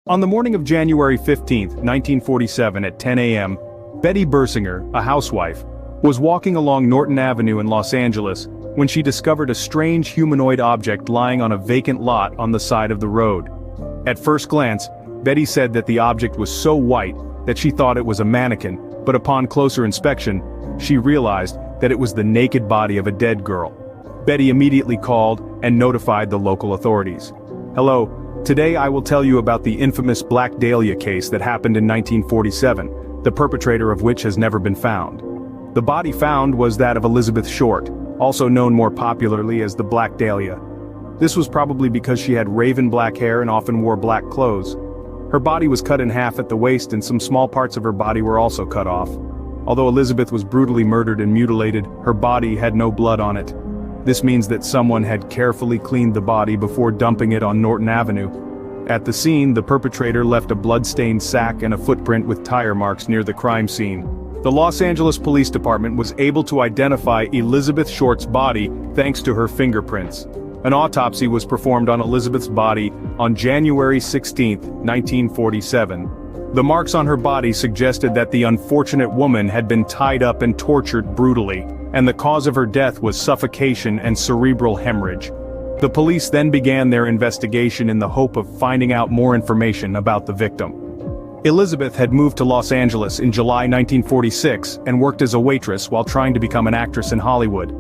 On the morning of January 15, 1947 at 10 a.m., Betty Bersinger, a housewife, was walking along Norton Avenue in Los Angeles when she discovered a strange humanoid object lying on a vacant lot on the side of the road. At first glance, Betty said that the object was so white that she thought it was a mannequin, but upon closer inspection, she realized that it was the naked body of a dead girl. Betty immediately called and notified the local authorities. "Hello, today I will tell you about the infamous Black Dahlia case that happened in 1947, the perpetrator of which has never been found. The body found was that of Elizabeth Short, also known more popularly as the Black Dahlia. This was probably because she had raven black hair and often wore black clothes. Her body was cut in half at the waist and some small parts of her body were also cut off. Although Elizabeth was brutally murdered and mutilated, her body had no blood on it. This means that someone had carefully cleaned the body before dumping it on Norton Avenue. At the scene, the perpetrator left a blood-stained sack and a footprint with tire marks near the crime scene. The Los Angeles Police Department was able to identify Elizabeth Short's body thanks to her fingerprints. An autopsy was performed on Elizabeth's body on January 16, 1947. The marks on her body suggested that the unfortunate woman had been tied up and tortured brutally, and the cause of her death was suffocation and cerebral hemorrhage. The police then began their investigation in the hope of finding out more information about the victim. Elizabeth had moved to Los Angeles in July 1946 and worked as a waitress while trying to become an actress in Hollywood.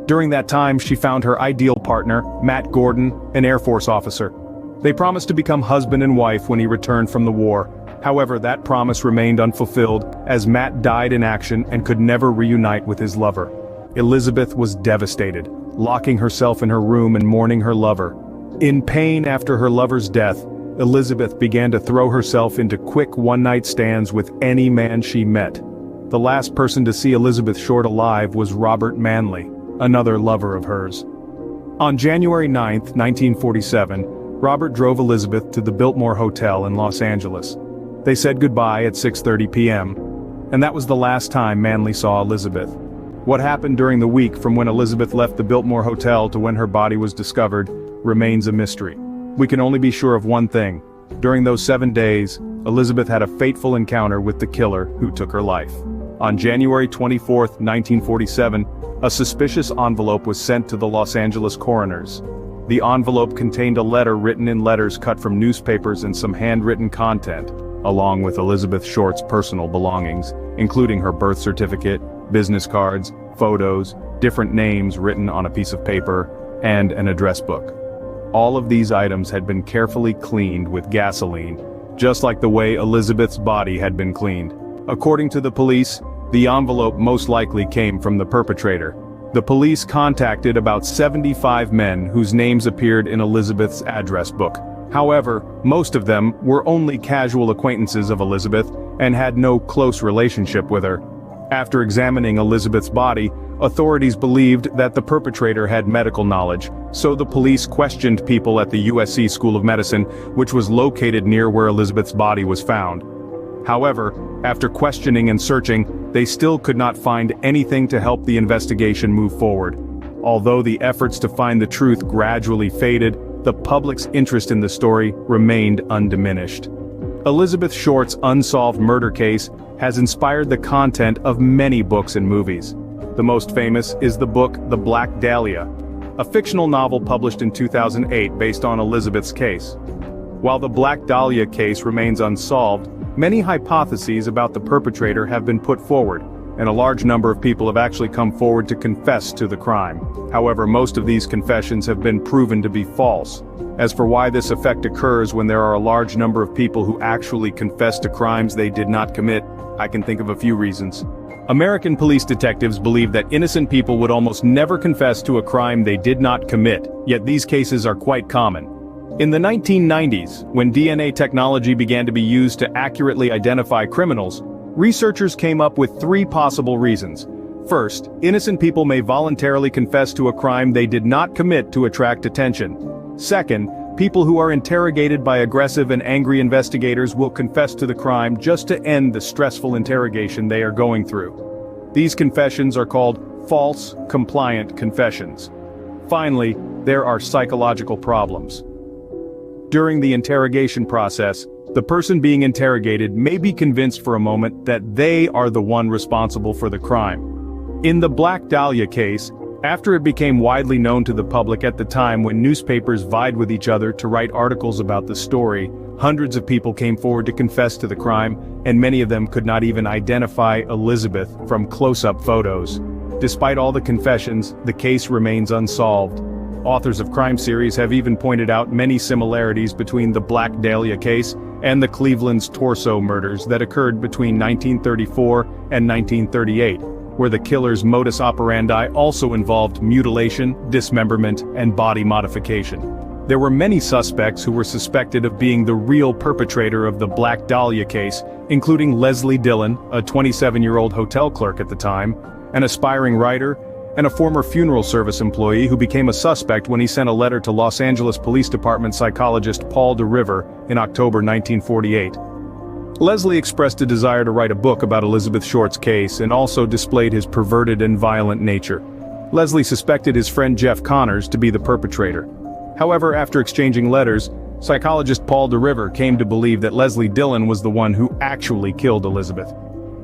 During that time, she found her ideal partner, Matt Gordon, an Air Force officer. They promised to become husband and wife when he returned from the war. However, that promise remained unfulfilled as Matt died in action and could never reunite with his lover. Elizabeth was devastated, locking herself in her room and mourning her lover. In pain after her lover's death, Elizabeth began to throw herself into quick one-night stands with any man she met. The last person to see Elizabeth Short alive was Robert Manley, another lover of hers. On January 9, 1947, Robert drove Elizabeth to the Biltmore Hotel in Los Angeles. They said goodbye at 6:30 p.m. And that was the last time Manley saw Elizabeth. What happened during the week from when Elizabeth left the Biltmore Hotel to when her body was discovered remains a mystery. We can only be sure of one thing. During those 7 days, Elizabeth had a fateful encounter with the killer who took her life. On January 24, 1947, a suspicious envelope was sent to the Los Angeles coroners. The envelope contained a letter written in letters cut from newspapers and some handwritten content, along with Elizabeth Short's personal belongings, including her birth certificate, business cards, photos, different names written on a piece of paper, and an address book. All of these items had been carefully cleaned with gasoline, just like the way Elizabeth's body had been cleaned. According to the police, the envelope most likely came from the perpetrator. The police contacted about 75 men whose names appeared in Elizabeth's address book. However, most of them were only casual acquaintances of Elizabeth and had no close relationship with her. After examining Elizabeth's body, authorities believed that the perpetrator had medical knowledge, so the police questioned people at the USC School of Medicine, which was located near where Elizabeth's body was found. However, after questioning and searching, they still could not find anything to help the investigation move forward. Although the efforts to find the truth gradually faded, the public's interest in the story remained undiminished. Elizabeth Short's unsolved murder case has inspired the content of many books and movies. The most famous is the book The Black Dahlia, a fictional novel published in 2008 based on Elizabeth's case. While the Black Dahlia case remains unsolved, many hypotheses about the perpetrator have been put forward, and a large number of people have actually come forward to confess to the crime. However, most of these confessions have been proven to be false. As for why this effect occurs when there are a large number of people who actually confess to crimes they did not commit, I can think of a few reasons. American police detectives believe that innocent people would almost never confess to a crime they did not commit, yet these cases are quite common. In the 1990s, when DNA technology began to be used to accurately identify criminals, researchers came up with 3 possible reasons. First, innocent people may voluntarily confess to a crime they did not commit to attract attention. Second, people who are interrogated by aggressive and angry investigators will confess to the crime just to end the stressful interrogation they are going through. These confessions are called false, compliant confessions. Finally, there are psychological problems. During the interrogation process, The person being interrogated may be convinced for a moment that they are the one responsible for the crime. In the Black Dahlia case, after it became widely known to the public at the time when newspapers vied with each other to write articles about the story, hundreds of people came forward to confess to the crime, and many of them could not even identify Elizabeth from close-up photos. Despite all the confessions, the case remains unsolved. Authors of crime series have even pointed out many similarities between the Black Dahlia case and the Cleveland's Torso murders that occurred between 1934 and 1938, where the killer's modus operandi also involved mutilation, dismemberment, and body modification. There were many suspects who were suspected of being the real perpetrator of the Black Dahlia case, including Leslie Dillon, a 27-year-old hotel clerk at the time, an aspiring writer, and a former funeral service employee who became a suspect when he sent a letter to Los Angeles Police Department psychologist Paul DeRiver in October 1948. Leslie expressed a desire to write a book about Elizabeth Short's case and also displayed his perverted and violent nature. Leslie suspected his friend Jeff Connors to be the perpetrator. However, after exchanging letters, psychologist Paul DeRiver came to believe that Leslie Dillon was the one who actually killed Elizabeth.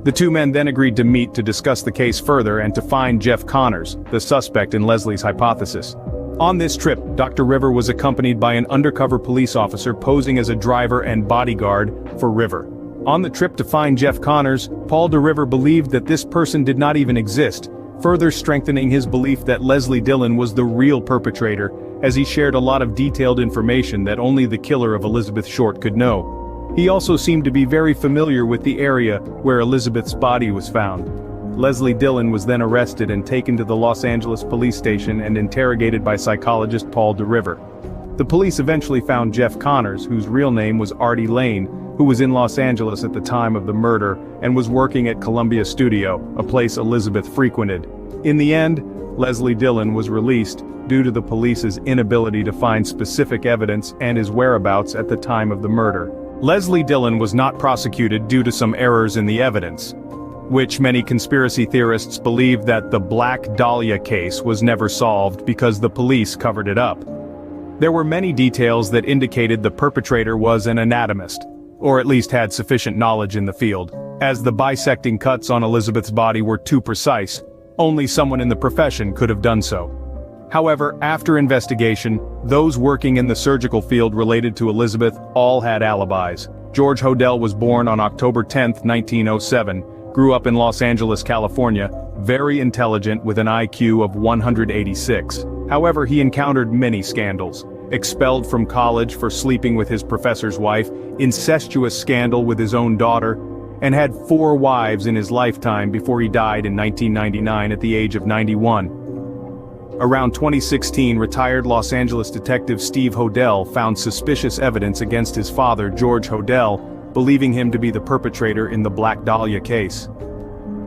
The two men then agreed to meet to discuss the case further and to find Jeff Connors, the suspect in Leslie's hypothesis. On this trip, Dr. River was accompanied by an undercover police officer posing as a driver and bodyguard for River. On the trip to find Jeff Connors, Paul DeRiver believed that this person did not even exist, further strengthening his belief that Leslie Dillon was the real perpetrator, as he shared a lot of detailed information that only the killer of Elizabeth Short could know. He also seemed to be very familiar with the area where Elizabeth's body was found. Leslie Dillon was then arrested and taken to the Los Angeles police station and interrogated by psychologist Paul DeRiver. The police eventually found Jeff Connors, whose real name was Artie Lane, who was in Los Angeles at the time of the murder and was working at Columbia Studio, a place Elizabeth frequented. In the end, Leslie Dillon was released due to the police's inability to find specific evidence and his whereabouts at the time of the murder. Leslie Dillon was not prosecuted due to some errors in the evidence, which many conspiracy theorists believe that the Black Dahlia case was never solved because the police covered it up. There were many details that indicated the perpetrator was an anatomist, or at least had sufficient knowledge in the field, as the bisecting cuts on Elizabeth's body were too precise. Only someone in the profession could have done so. However, after investigation, those working in the surgical field related to Elizabeth all had alibis. George Hodel was born on October 10, 1907, grew up in Los Angeles, California, very intelligent with an IQ of 186. However, he encountered many scandals. Expelled from college for sleeping with his professor's wife, incestuous scandal with his own daughter, and had 4 wives in his lifetime before he died in 1999 at the age of 91. Around 2016, retired Los Angeles detective Steve Hodel found suspicious evidence against his father, George Hodel, believing him to be the perpetrator in the Black Dahlia case.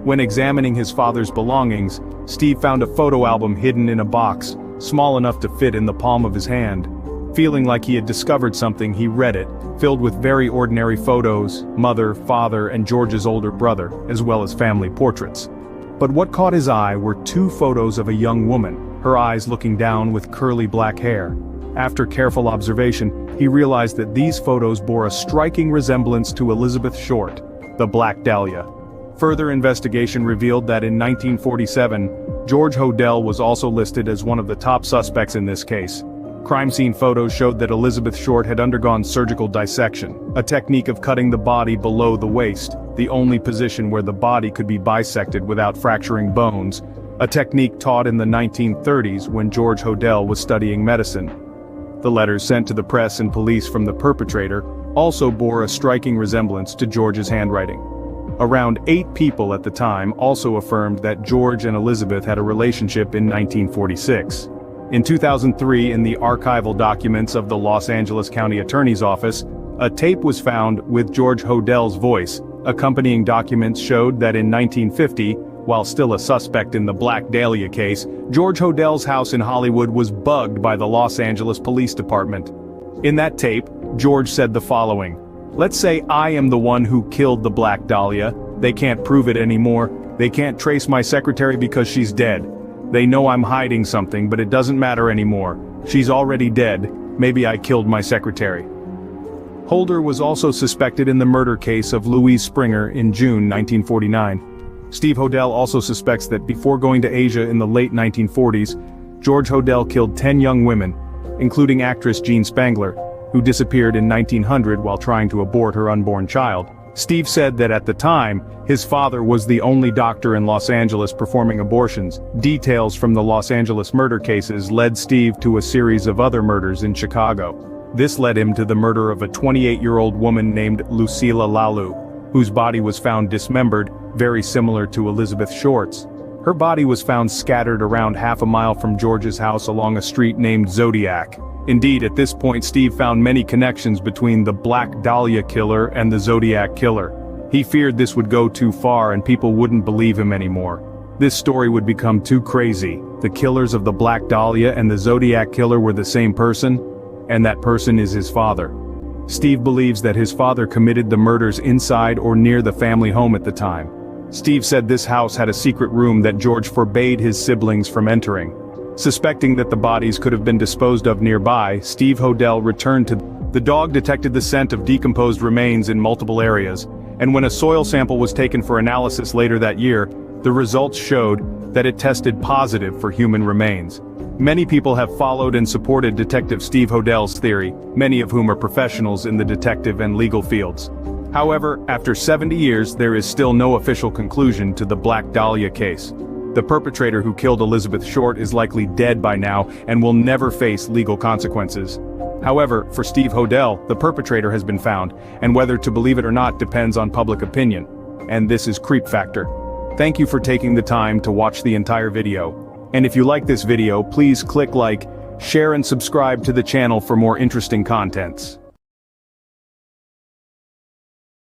When examining his father's belongings, Steve found a photo album hidden in a box, small enough to fit in the palm of his hand. Feeling like he had discovered something, he read it, filled with very ordinary photos, mother, father, and George's older brother, as well as family portraits. But what caught his eye were 2 photos of a young woman, her eyes looking down with curly black hair. After careful observation, he realized that these photos bore a striking resemblance to Elizabeth Short, the Black Dahlia. Further investigation revealed that in 1947, George Hodel was also listed as one of the top suspects in this case. Crime scene photos showed that Elizabeth Short had undergone surgical dissection, a technique of cutting the body below the waist, the only position where the body could be bisected without fracturing bones, a technique taught in the 1930s when George Hodel was studying medicine. The letters sent to the press and police from the perpetrator also bore a striking resemblance to George's handwriting. Around 8 people at the time also affirmed that George and Elizabeth had a relationship in 1946. In 2003, in the archival documents of the Los Angeles County Attorney's Office, a tape was found with George Hodel's voice. Accompanying documents showed that in 1950, while still a suspect in the Black Dahlia case, George Hodel's house in Hollywood was bugged by the Los Angeles Police Department. In that tape, George said the following: "Let's say I am the one who killed the Black Dahlia. They can't prove it anymore. They can't trace my secretary because she's dead. They know I'm hiding something, but it doesn't matter anymore. She's already dead. Maybe I killed my secretary." Holder was also suspected in the murder case of Louise Springer in June 1949. Steve Hodel also suspects that before going to Asia in the late 1940s, George Hodel killed 10 young women, including actress Jean Spangler, who disappeared in 1900 while trying to abort her unborn child. Steve said that at the time, his father was the only doctor in Los Angeles performing abortions. Details from the Los Angeles murder cases led Steve to a series of other murders in Chicago. This led him to the murder of a 28-year-old woman named Lucila Lalu, whose body was found dismembered, very similar to Elizabeth Short's. Her body was found scattered around half a mile from George's house along a street named Zodiac. Indeed, at this point Steve found many connections between the Black Dahlia killer and the Zodiac killer. He feared this would go too far and people wouldn't believe him anymore. This story would become too crazy. The killers of the Black Dahlia and the Zodiac killer were the same person, and that person is his father. Steve believes that his father committed the murders inside or near the family home at the time. Steve said this house had a secret room that George forbade his siblings from entering. Suspecting that the bodies could have been disposed of nearby, Steve Hodel returned to the dog detected the scent of decomposed remains in multiple areas, and when a soil sample was taken for analysis later that year, the results showed that it tested positive for human remains. Many people have followed and supported Detective Steve Hodel's theory, many of whom are professionals in the detective and legal fields. However, after 70 years, there is still no official conclusion to the Black Dahlia case. The perpetrator who killed Elizabeth Short is likely dead by now and will never face legal consequences. However, for Steve Hodel, the perpetrator has been found, and whether to believe it or not depends on public opinion. And this is Creep Factor. Thank you for taking the time to watch the entire video. And if you like this video, please click like, share and subscribe to the channel for more interesting contents.